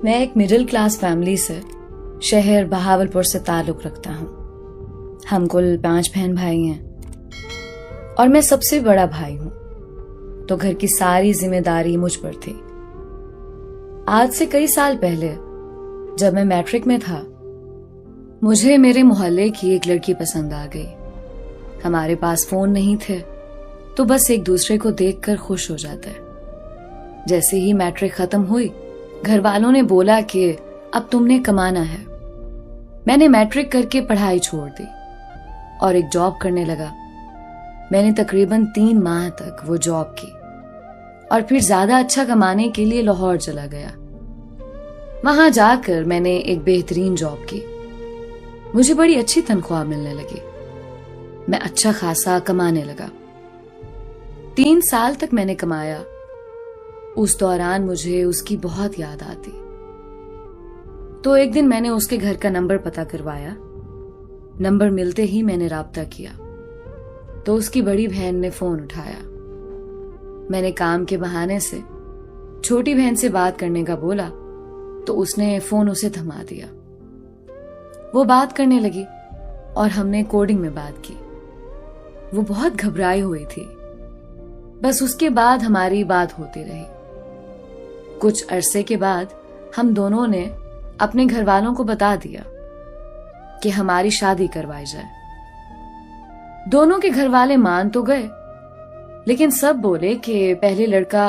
मैं एक middle class family से शहर बहावलपुर से ताल्लुक रखता हूँ। हम कुल 5 बहन भाई हैं और मैं सबसे बड़ा भाई हूँ, तो घर की सारी जिम्मेदारी मुझ पर थी। आज से कई साल पहले जब मैं मैट्रिक में था, मुझे मेरे मोहल्ले की एक लड़की पसंद आ गई। हमारे पास फोन नहीं थे, तो बस एक दूसरे को देखकर खुश हो जाते। जैसे ही मैट्रिक खत्म हुई, घर वालों ने बोला कि अब तुमने कमाना है। मैंने मैट्रिक करके पढ़ाई छोड़ दी और एक जॉब करने लगा। मैंने तकरीबन 3 माह तक वो जॉब की और फिर ज्यादा अच्छा कमाने के लिए लाहौर चला गया। वहां जाकर मैंने एक बेहतरीन जॉब की। मुझे बड़ी अच्छी तनख्वाह मिलने लगी। मैं अच्छा खासा कमाने लगा। 3 साल तक मैंने कमाया। उस दौरान मुझे उसकी बहुत याद आती। तो एक दिन मैंने उसके घर का नंबर पता करवाया। नंबर मिलते ही मैंने राब्ता किया, तो उसकी बड़ी बहन ने फोन उठाया। मैंने काम के बहाने से छोटी बहन से बात करने का बोला, तो उसने फोन उसे थमा दिया। वो बात करने लगी और हमने कोडिंग में बात की। वो बहुत घबराई हुई थी। बस उसके बाद हमारी बात होती रही। कुछ अरसे के बाद हम दोनों ने अपने घर वालों को बता दिया कि हमारी शादी करवाई जाए। दोनों के घर वाले मान तो गए, लेकिन सब बोले कि पहले लड़का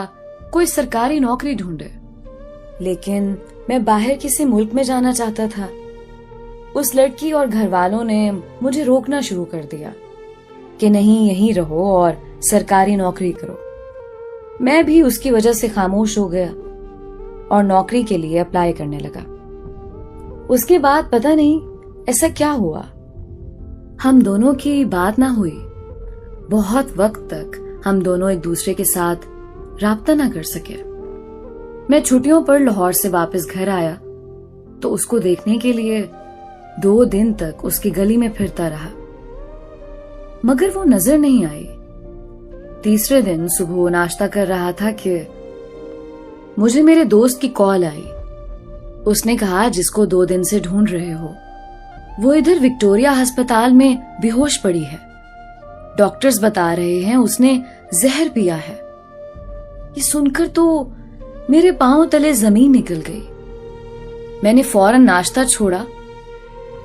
कोई सरकारी नौकरी ढूंढे। लेकिन मैं बाहर किसी मुल्क में जाना चाहता था। उस लड़की और घर वालों ने मुझे रोकना शुरू कर दिया कि नहीं, यहीं रहो और सरकारी नौकरी करो। मैं भी उसकी वजह से खामोश हो गया और नौकरी के लिए अप्लाई करने लगा। उसके बाद पता नहीं ऐसा क्या हुआ, हम दोनों की बात ना हुई। बहुत वक्त तक हम दोनों एक दूसरे के साथ राब्ता ना कर सके। मैं छुट्टियों पर लाहौर से वापस घर आया तो उसको देखने के लिए 2 दिन तक उसकी गली में फिरता रहा, मगर वो नजर नहीं आई। तीसरे दिन सुबह नाश्ता कर रहा था कि मुझे मेरे दोस्त की कॉल आई। उसने कहा, जिसको 2 दिन से ढूंढ रहे हो, वो इधर विक्टोरिया अस्पताल में बेहोश पड़ी है। डॉक्टर्स बता रहे हैं उसने जहर पिया है। ये सुनकर तो मेरे पांव तले जमीन निकल गई। मैंने फौरन नाश्ता छोड़ा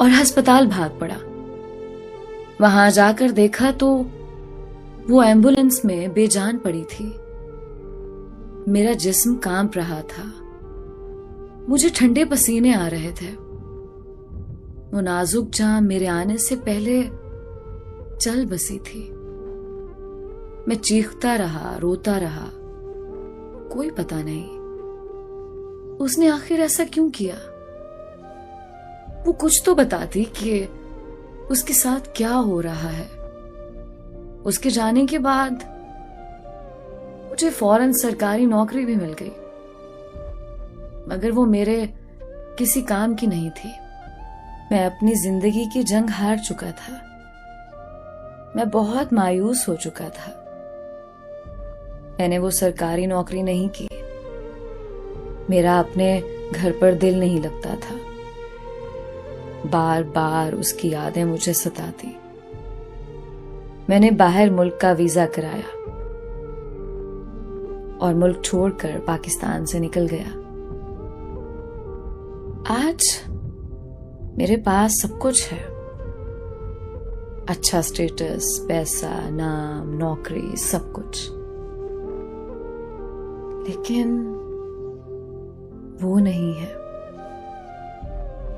और अस्पताल भाग पड़ा। वहां जाकर देखा तो वो एम्बुलेंस में बेजान पड़ी थी। मेरा जिस्म कांप रहा था। मुझे ठंडे पसीने आ रहे थे। वो नाजुक जान मेरे आने से पहले चल बसी थी। मैं चीखता रहा, रोता रहा, कोई पता नहीं उसने आखिर ऐसा क्यों किया। वो कुछ तो बताती कि उसके साथ क्या हो रहा है। उसके जाने के बाद मुझे फौरन सरकारी नौकरी भी मिल गई, मगर वो मेरे किसी काम की नहीं थी। मैं अपनी जिंदगी की जंग हार चुका था। मैं बहुत मायूस हो चुका था। मैंने वो सरकारी नौकरी नहीं की। मेरा अपने घर पर दिल नहीं लगता था। बार बार उसकी यादें मुझे सताती। मैंने बाहर मुल्क का वीजा कराया और मुल्क छोड़कर पाकिस्तान से निकल गया। आज मेरे पास सब कुछ है, अच्छा स्टेटस, पैसा, नाम, नौकरी, सब कुछ। लेकिन वो नहीं है।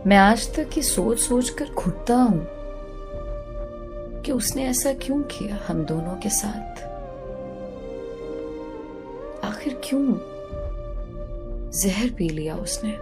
मैं आज तक ये सोच सोच कर घुटता हूं कि उसने ऐसा क्यों किया हम दोनों के साथ। आखिर क्यों जहर पी लिया उसने।